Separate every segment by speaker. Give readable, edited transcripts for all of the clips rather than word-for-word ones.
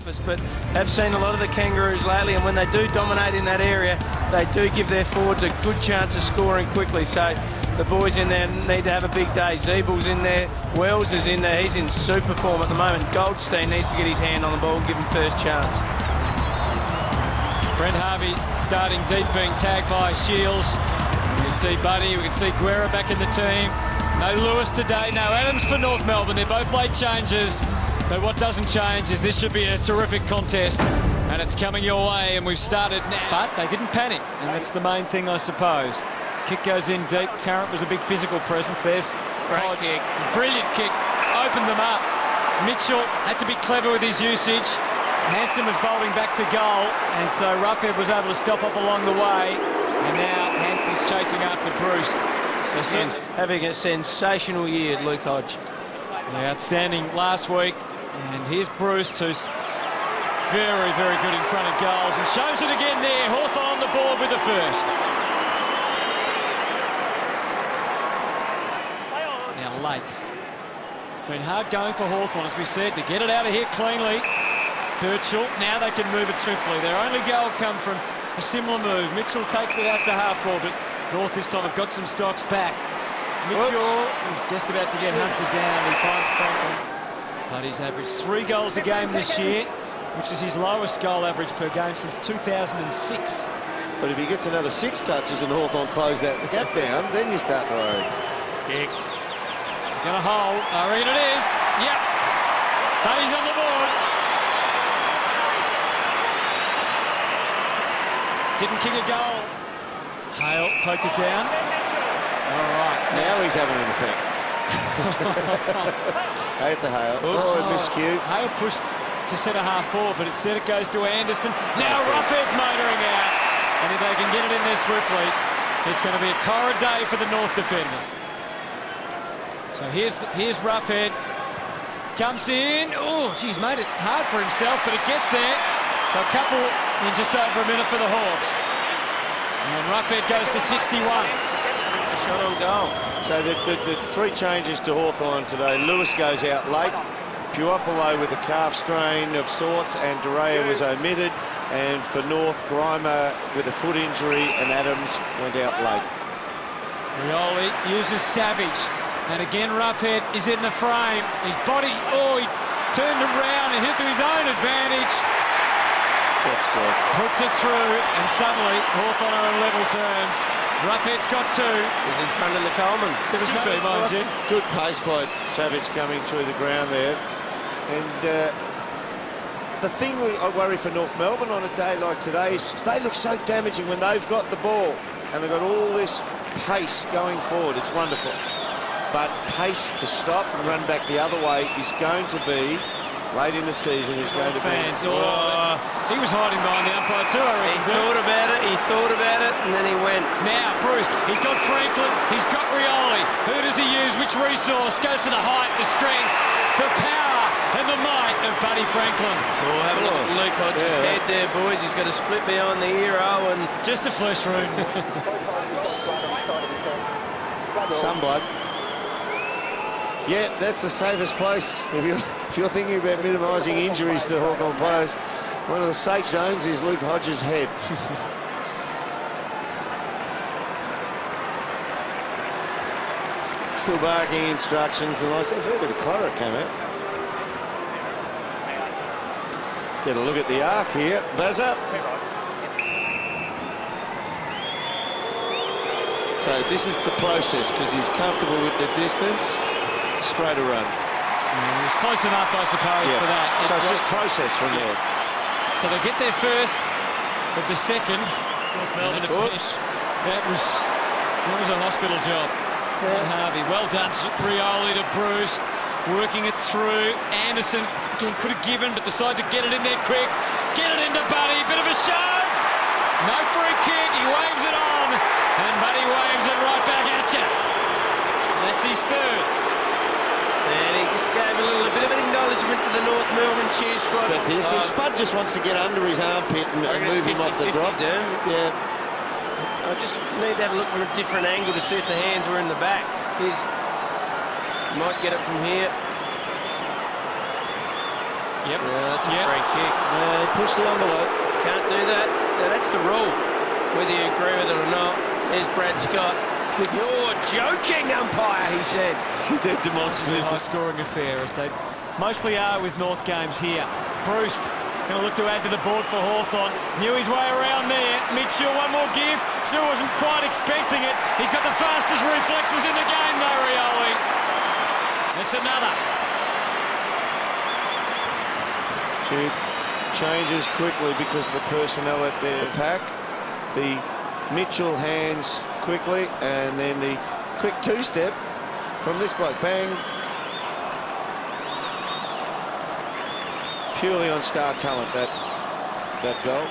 Speaker 1: toughest, but have seen a lot of the Kangaroos lately, and when they do dominate in that area, they do give their forwards a good chance of scoring quickly. So the boys in there need to have a big day. Ziebell's in there, Wells is in there, he's in super form at the moment. Goldstein needs to get his hand on the ball and give him first chance.
Speaker 2: Brent Harvey starting deep, being tagged by Shields. We can see Buddy, we can see Guerra back in the team. No Lewis today, no Adams for North Melbourne. They're both late changes, but what doesn't change is this should be a terrific contest, and it's coming your way, and we've started now. But they didn't panic, and that's the main thing, I suppose. Kick goes in deep. Tarrant was a big physical presence. There's Hodge. Kick. Brilliant kick. Opened them up. Mitchell had to be clever with his usage. Hanson was bowling back to goal, and so Roughead was able to stop off along the way, and now Hanson's chasing after Breust. So
Speaker 1: having a sensational year, Luke Hodge.
Speaker 2: Yeah, outstanding last week, and here's Breust, who's very, very good in front of goals, and shows it again there. Hawthorn on the board with the first. Now Lake. It's been hard going for Hawthorn, as we said, to get it out of here cleanly. Birchall, now they can move it swiftly. Their only goal come from a similar move. Mitchell takes it out to half forward, but North this time have got some stocks back. Mitchell is just about to get hunted down. He finds Franklin. But he's averaged 3 goals a game this year, which is his lowest goal average per game since 2006.
Speaker 3: But if he gets another 6 touches and Hawthorn close that gap down, then you start to worry.
Speaker 2: Kick. He's going to hold. I reckon it is. Yep. Buddy's on the board. Didn't kick a goal. Hale poked it down. All right.
Speaker 3: Now he's having an effect. Hate the Hale. Oh, miscue.
Speaker 2: Hale pushed to centre half forward, but instead it goes to Anderson. Now Roughead's motoring out. And if they can get it in there swiftly, it's going to be a torrid day for the North defenders. So here's Roughead. Comes in. Oh, geez, made it hard for himself, but it gets there. So a couple in just over a minute for the Hawks. And Roughead goes to 61.
Speaker 1: A shot on goal.
Speaker 3: So the 3 changes to Hawthorn today. Lewis goes out late. Puopolo with a calf strain of sorts, and Durea was omitted. And for North, Grimer with a foot injury, and Adams went out late.
Speaker 2: Rioli uses Savage. And again, Roughead is in the frame. His body, he turned around and hit to his own advantage.
Speaker 3: That's good.
Speaker 2: Puts it through, and suddenly Hawthorn are on level terms. Roughead's got 2.
Speaker 1: He's in front of the Coleman.
Speaker 2: Should be, mind you.
Speaker 3: Good pace by Savage coming through the ground there. And the thing I worry for North Melbourne on a day like today is they look so damaging when they've got the ball. And they've got all this pace going forward. It's wonderful. But pace to stop and run back the other way is going to be... late in the season is going to
Speaker 2: fans.
Speaker 3: be...
Speaker 2: He was hiding behind the umpire too, I reckon.
Speaker 1: He thought about it, and then he went.
Speaker 2: Now, Breust, he's got Franklin, he's got Rioli. Who does he use? Which resource? Goes to the height, the strength, the power, and the might of Buddy Franklin.
Speaker 1: Oh, have a look at Luke Hodge's head there, boys. He's got a split behind the ear, and...
Speaker 2: just a flesh wound.
Speaker 3: Some blood. Yeah, that's the safest place. If you're thinking about minimising injuries to Hawthorn players, one of the safe zones is Luke Hodge's head. Still barking instructions. The nice, a fair bit of claret came out. Get a look at the arc here. Bazza. So this is the process, because he's comfortable with the distance. Straight a run.
Speaker 2: It was close enough, I suppose, for that.
Speaker 3: So it's just process from there.
Speaker 2: So they get their first of the second. North Melbourne to finish. That was a hospital job. Harvey, well done. Rioli to Breust, working it through. Anderson again could have given, but decided to get it in there quick. Get it into Buddy. Bit of a shove. No free kick. He waves it on, and Buddy waves it right back at you. That's his third.
Speaker 1: And he just gave a bit of an acknowledgement to the North Melbourne cheer squad.
Speaker 3: Spud just wants to get under his armpit and move him off the drop. Yeah.
Speaker 1: I just need to have a look from a different angle to see if the hands were in the back. Might get it from here.
Speaker 2: Yep.
Speaker 1: Yeah, that's a free kick.
Speaker 3: He pushed the envelope.
Speaker 1: Can't do that. Now, that's the rule, whether you agree with it or not. There's Brad Scott. You're joking, umpire, he said.
Speaker 3: They're demonstrative.
Speaker 2: High scoring affair, as they mostly are with North games here. Breust going to look to add to the board for Hawthorn. Knew his way around there. Mitchell, one more give. Still wasn't quite expecting it. He's got the fastest reflexes in the game, though, Rioli. It's another.
Speaker 3: Changes quickly because of the personnel at their pack. The Mitchell hands quickly, and then the quick two-step from this bloke. Bang. Purely on star talent, that goal.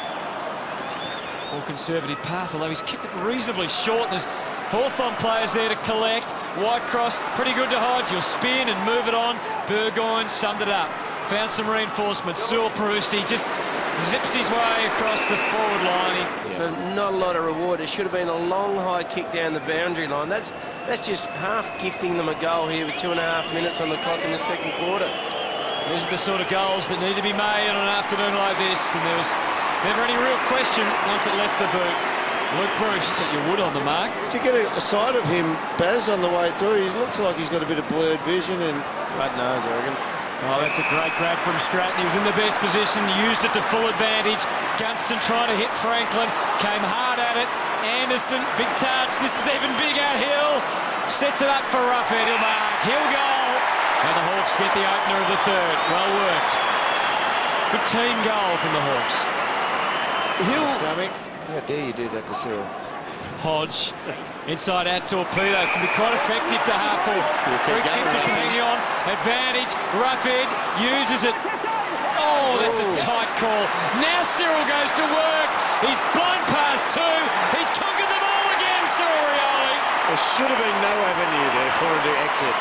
Speaker 2: More conservative path, although he's kicked it reasonably short. And there's Hawthorn players there to collect. Wide cross, pretty good to Hodge. He'll spin and move it on. Burgoyne summed it up. Found some reinforcements. Cyril Breust, he just zips his way across the forward line.
Speaker 1: For not a lot of reward. It should have been a long high kick down the boundary line. That's just half gifting them a goal here with 2.5 minutes on the clock in the second quarter.
Speaker 2: These are the sort of goals that need to be made on an afternoon like this, and there was never any real question once it left the boot. Luke Breust, you would on the mark.
Speaker 3: To get a sight of him, Baz, on the way through, he looks like he's got a bit of blurred vision. And
Speaker 1: Right nose, I reckon.
Speaker 2: Oh, that's a great grab from Stratton. He was in the best position, used it to full advantage. Gunston trying to hit Franklin, came hard at it. Anderson, big touch. This is even bigger. Hale sets it up for Roughead. He'll mark. He'll goal. And the Hawks get the opener of the third. Well worked. Good team goal from the Hawks.
Speaker 3: Hill. Stomach. How dare you do that to Cyril?
Speaker 2: Hodge. Inside out torpedo can be quite effective to half forward. Free kick for hanging on. Advantage. Roughead uses it. Oh, that's a tight call. Now Cyril goes to work. He's blown past two. He's conquered them all again, Cyril Rioli.
Speaker 3: There should have been no avenue there for him to exit.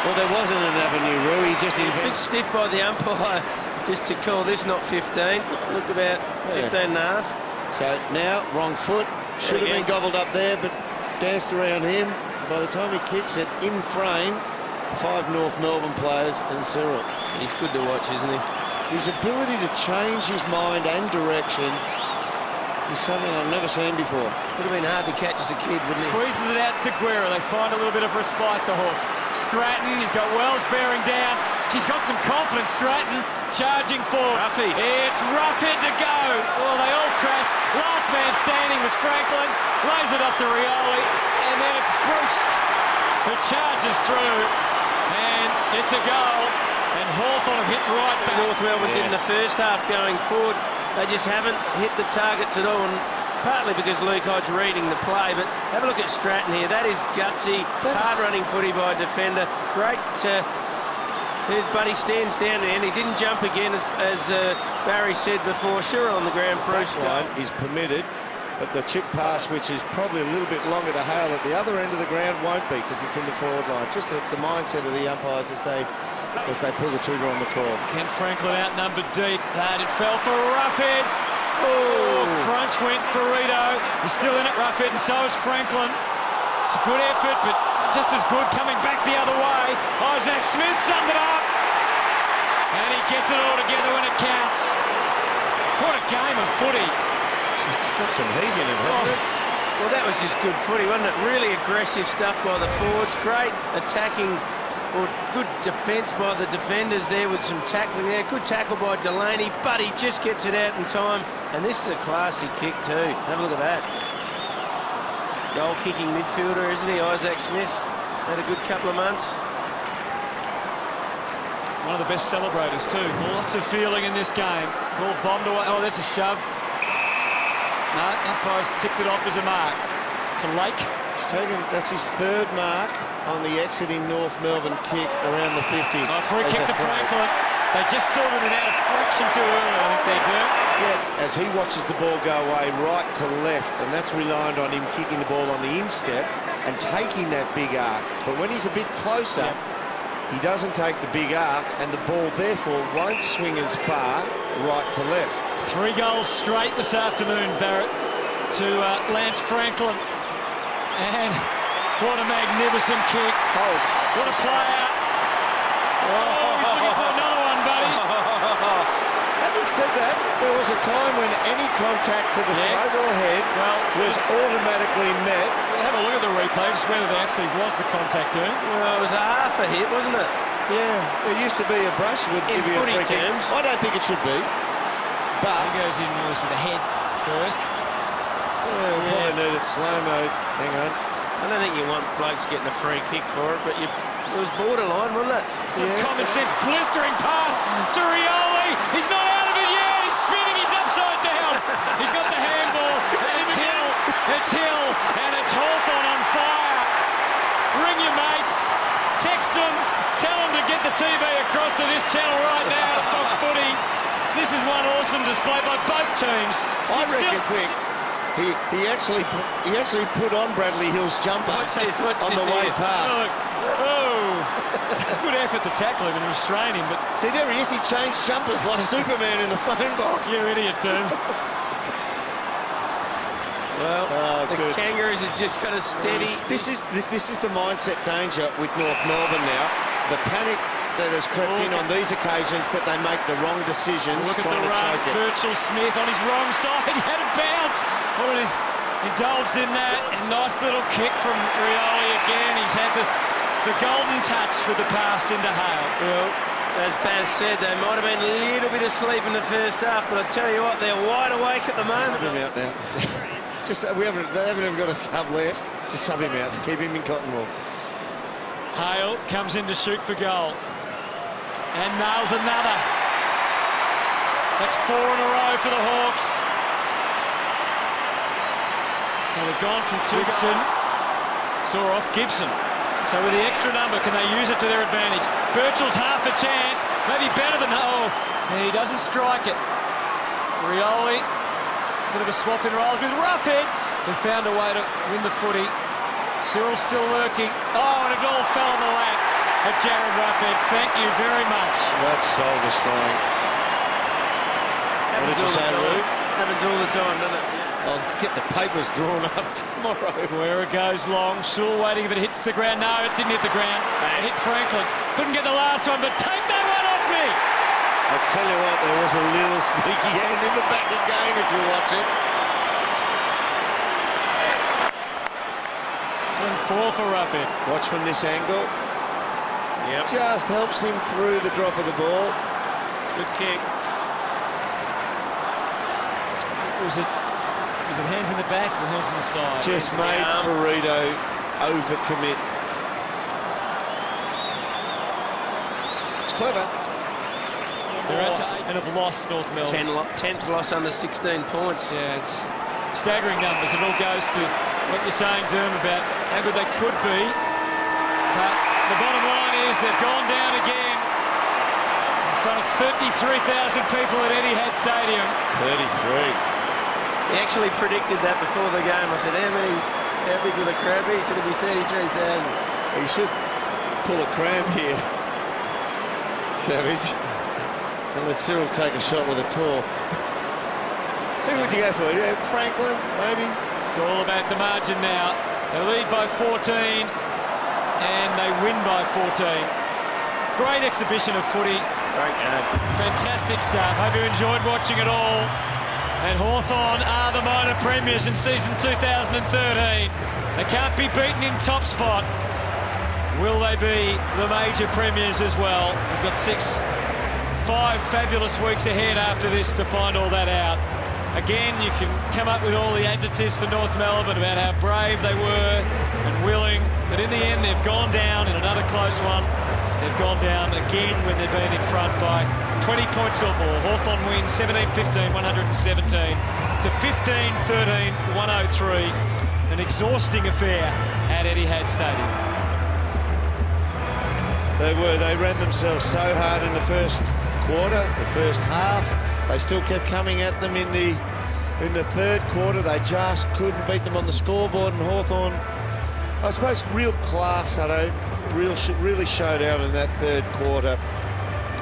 Speaker 3: Well, there wasn't an avenue, Roo. He just
Speaker 1: a bit stiff by the umpire just to call this not 15. Looked about 15 and a half.
Speaker 3: So now, wrong foot. Should have been gobbled up there, but danced around him. By the time he kicks it, in frame, 5 North Melbourne players and Cyril.
Speaker 1: He's good to watch, isn't he?
Speaker 3: His ability to change his mind and direction is something I've never seen before.
Speaker 1: Would have been hard to catch as a kid, wouldn't he?
Speaker 2: Squeezes it out to Guerra. They find a little bit of respite, the Hawks. Stratton, he's got Wells bearing down. She's got some confidence, Stratton, charging forward.
Speaker 1: Roughy.
Speaker 2: It's Roughead to go. Well, they all crash. Last man standing was Franklin. Lays it off to Rioli. And then it's Breust who charges through. And it's a goal. And Hawthorn have hit right back.
Speaker 1: North Melbourne did in the first half going forward. They just haven't hit the targets at all, and partly because Luke Hodge reading the play. But have a look at Stratton here. That is gutsy, hard-running footy by a defender. Great. But he stands down there, and he didn't jump again, as Barry said before. Sure, on the ground, Breust
Speaker 3: line is permitted, but the chip pass, which is probably a little bit longer to Hale at the other end of the ground, won't be because it's in the forward line. Just the mindset of the umpires as they pull the trigger on the call.
Speaker 2: Ken Franklin outnumbered deep, but it fell for Roughead. Oh, crunch went for Rito. He's still in it, Roughead, and so is Franklin. It's a good effort, but just as good coming back the other way. Isaac Smith summed it up. And he gets it all together when it counts. What a game of footy.
Speaker 3: It's got some heat in it, hasn't it?
Speaker 1: Well, that was just good footy, wasn't it? Really aggressive stuff by the forwards. Great attacking, or good defence by the defenders there with some tackling there. Good tackle by Delaney, but he just gets it out in time. And this is a classy kick too. Have a look at that. Goal-kicking midfielder, isn't he, Isaac Smith? Had a good couple of months.
Speaker 2: One of the best celebrators too. Lots of feeling in this game. Ball bombed away. Oh, there's a shove. No, umpire's ticked it off as a mark. To Lake.
Speaker 3: That's his 3rd mark on the exiting North Melbourne kick around the 50.
Speaker 2: Oh, free kick to Franklin. They just sorted it out a fraction too early, I think they do.
Speaker 3: As he watches the ball go away right to left, and that's reliant on him kicking the ball on the instep and taking that big arc. But when he's a bit closer, he doesn't take the big arc, and the ball therefore won't swing as far right to left.
Speaker 2: 3 goals straight this afternoon, Barrett, to Lance Franklin. And what a magnificent kick.
Speaker 3: Holds.
Speaker 2: What a player. Oh, he's looking for another
Speaker 3: said that, there was a time when any contact to the throat or head was automatically met.
Speaker 2: We'll have a look at the replay, just whether there actually was the contact doing.
Speaker 1: Well, it was a half a hit, wasn't it?
Speaker 3: Yeah, there used to be a brush would give you a free kick. I don't think it should be. But
Speaker 2: he goes in with the head first.
Speaker 3: Yeah, probably needed slow-mo. Hang on.
Speaker 1: I don't think you want blokes getting a free kick for it, but it was borderline, wasn't it?
Speaker 2: Some common sense blistering pass to Rioli. He's not out of it yet. He's spinning. He's upside down. He's got the handball. It's Hill. It's Hill. And it's Hawthorn on fire. Ring your mates. Text them. Tell them to get the TV across to this channel right now to Fox Footy. This is one awesome display by both teams.
Speaker 3: I reckon quick. He actually put on Bradley Hill's jumper on the way past.
Speaker 2: It's good effort to tackle him and restrain him, but
Speaker 3: see, there he is. He changed jumpers like Superman in the phone box.
Speaker 2: You idiot, dude.
Speaker 1: Well, the Kangaroos are just kind of steady.
Speaker 3: This is the mindset danger with North Melbourne now. The panic that has crept in on these occasions that they make the wrong decisions.
Speaker 2: Look at
Speaker 3: trying
Speaker 2: the
Speaker 3: to
Speaker 2: run.
Speaker 3: choke it.
Speaker 2: Birchall Smith on his wrong side. He had a bounce. Indulged in that. A nice little kick from Rioli again. He's had the golden touch with the pass into Hale.
Speaker 1: Well, as Baz said, they might have been a little bit asleep in the first half, but I tell you what, they're wide awake at the moment.
Speaker 3: Sub him out now. They haven't even got a sub left. Just sub him out and keep him in cotton wool.
Speaker 2: Hale comes in to shoot for goal. And nails another. That's 4 in a row for the Hawks. So they've gone from Gibson. Saw off Gibson. So with the extra number, can they use it to their advantage? Birchall's half a chance. Maybe better than... Oh, he doesn't strike it. Rioli. Bit of a swap in rolls with Roughead. They found a way to win the footy. Cyril still lurking. Oh, and it all fell on the lap of Jared Roughead. Thank you very much.
Speaker 3: That's soul destroying. What did you say, Lou?
Speaker 1: Happens all the time, doesn't it?
Speaker 3: I'll get the papers drawn up tomorrow.
Speaker 2: Where it goes long. Sewell waiting if it hits the ground. No, it didn't hit the ground. It hit Franklin. Couldn't get the last one, but take that one off me.
Speaker 3: I'll tell you what, there was a little sneaky hand in the back again if you watch it.
Speaker 2: 4 for Roughead.
Speaker 3: Watch from this angle.
Speaker 1: Yep.
Speaker 3: Just helps him through the drop of the ball.
Speaker 1: Good kick.
Speaker 2: Was it hands in the back or hands in the side?
Speaker 3: Just made Ferrito overcommit. It's clever.
Speaker 2: They're at and have lost North Melbourne.
Speaker 1: 10th loss under 16 points.
Speaker 2: Yeah, it's staggering numbers. It all goes to what you're saying, Derm, about how good they could be. But the bottom line is they've gone down again in front of 33,000 people at Etihad Stadium.
Speaker 3: 33.
Speaker 1: He actually predicted that before the game. I said, how big will the crowd be? He said it'd be 33,000.
Speaker 3: He should pull a cram here, Savage, and let Cyril take a shot with a tour. Who would you go for? Yeah, Franklin, maybe?
Speaker 2: It's all about the margin now. They lead by 14 and they win by 14. Great exhibition of footy.
Speaker 1: Great game.
Speaker 2: Fantastic stuff. Hope you enjoyed watching it all. And Hawthorn are the minor premiers in season 2013. They can't be beaten in top spot. Will they be the major premiers as well? We've got 5 fabulous weeks ahead after this to find all that out. Again, you can come up with all the adjectives for North Melbourne about how brave they were and willing, but in the end they've gone down in another close one. They've gone down again when they've been in front by 20 points or more. Hawthorn wins 17-15, 117 to 15-13, 103. An exhausting affair at Etihad Stadium.
Speaker 3: They were. They ran themselves so hard in the first quarter, the first half. They still kept coming at them in the third quarter. They just couldn't beat them on the scoreboard. And Hawthorn, I suppose, real class, Hutto, really showed out in that third quarter.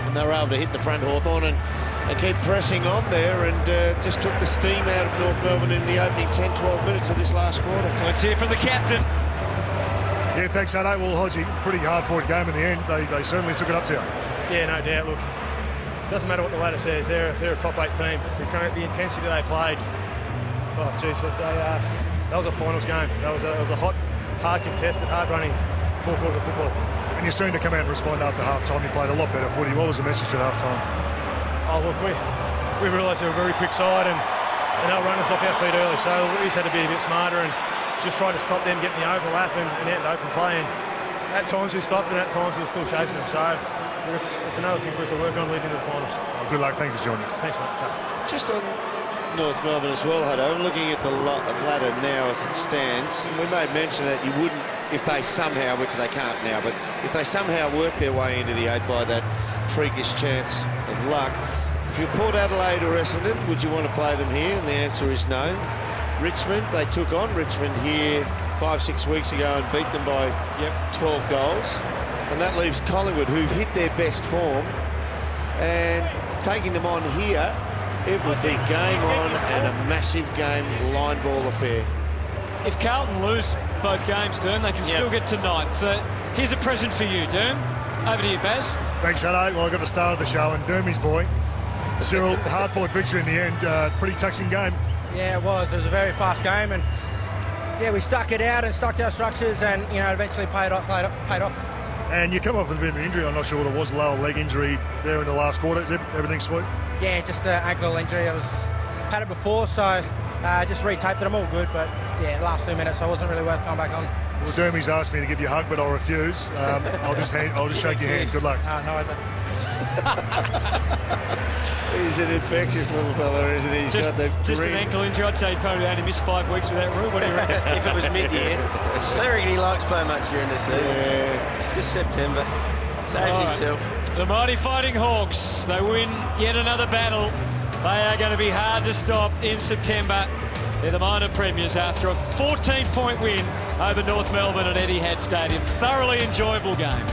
Speaker 3: And they were able to hit the front, Hawthorn, and keep pressing on there, and just took the steam out of North Melbourne in the opening 10-12 minutes of this last quarter.
Speaker 2: Let's hear from the captain.
Speaker 4: Yeah, thanks, Hutto. Well, Hodgey, pretty hard-fought game in the end. They certainly took it up to you.
Speaker 5: Yeah, no doubt. Look, doesn't matter what the ladder says, they're a top 8 team. The intensity they played, oh geez, that was a finals game. That was a hot, hard contested, hard running 4 quarters of football.
Speaker 4: And you seemed to come out and respond after half-time. You played a lot better footy. What was the message at half-time?
Speaker 5: Oh look, we realised they were a very quick side and they'll run us off our feet early, so we just had to be a bit smarter and just try to stop them getting the overlap and out in open play. And at times we stopped and at times we were still chasing them. So it's another thing for us to work on leading into the finals.
Speaker 4: Well, good luck. Thanks for joining us.
Speaker 5: Thanks, mate.
Speaker 3: Just on North Melbourne as well, Hodge. I'm looking at the ladder now as it stands. We made mention that you wouldn't, if they somehow, which they can't now, but if they somehow work their way into the 8 by that freakish chance of luck, if you're Port Adelaide or Essendon, would you want to play them here? And the answer is no. Richmond, they took on Richmond here 5-6 weeks ago and beat them by 12 goals. And that leaves Collingwood, who've hit their best form, and taking them on here, it would be game on and a massive game line ball affair.
Speaker 2: If Carlton lose both games, Doom, they can still get to 9th. Here's a present for you, Doom. Over to you, Baz.
Speaker 4: Thanks, Hale. Well, I got the start of the show, and Dermy's boy, Cyril, hard-fought victory in the end. Pretty taxing game.
Speaker 6: Yeah, it was. It was a very fast game, and yeah, we stuck it out and stuck to our structures, and eventually paid off.
Speaker 4: And you come off with a bit of an injury. I'm not sure what it was. Lower leg injury there in the last quarter. Is everything sweet?
Speaker 6: Yeah, just the ankle injury. Had it before, so just retaped it. I'm all good, but yeah, last 2 minutes, so it wasn't really worth going back on.
Speaker 4: Well, Dermy's asked me to give you a hug, but I'll refuse. I'll just shake your hand. Good luck.
Speaker 6: No,
Speaker 3: He's an infectious little fella, isn't he? He's got the
Speaker 2: just
Speaker 3: green...
Speaker 2: an ankle injury. I'd say he probably only missed 5 weeks with that rule. What do you reckon?
Speaker 1: If it was mid-year. I reckon he likes playing much during the season.
Speaker 3: Yeah.
Speaker 1: Just September. Saves himself.
Speaker 2: The mighty Fighting Hawks, they win yet another battle. They are going to be hard to stop in September. They're the minor premiers after a 14-point win over North Melbourne at Etihad Stadium. Thoroughly enjoyable game.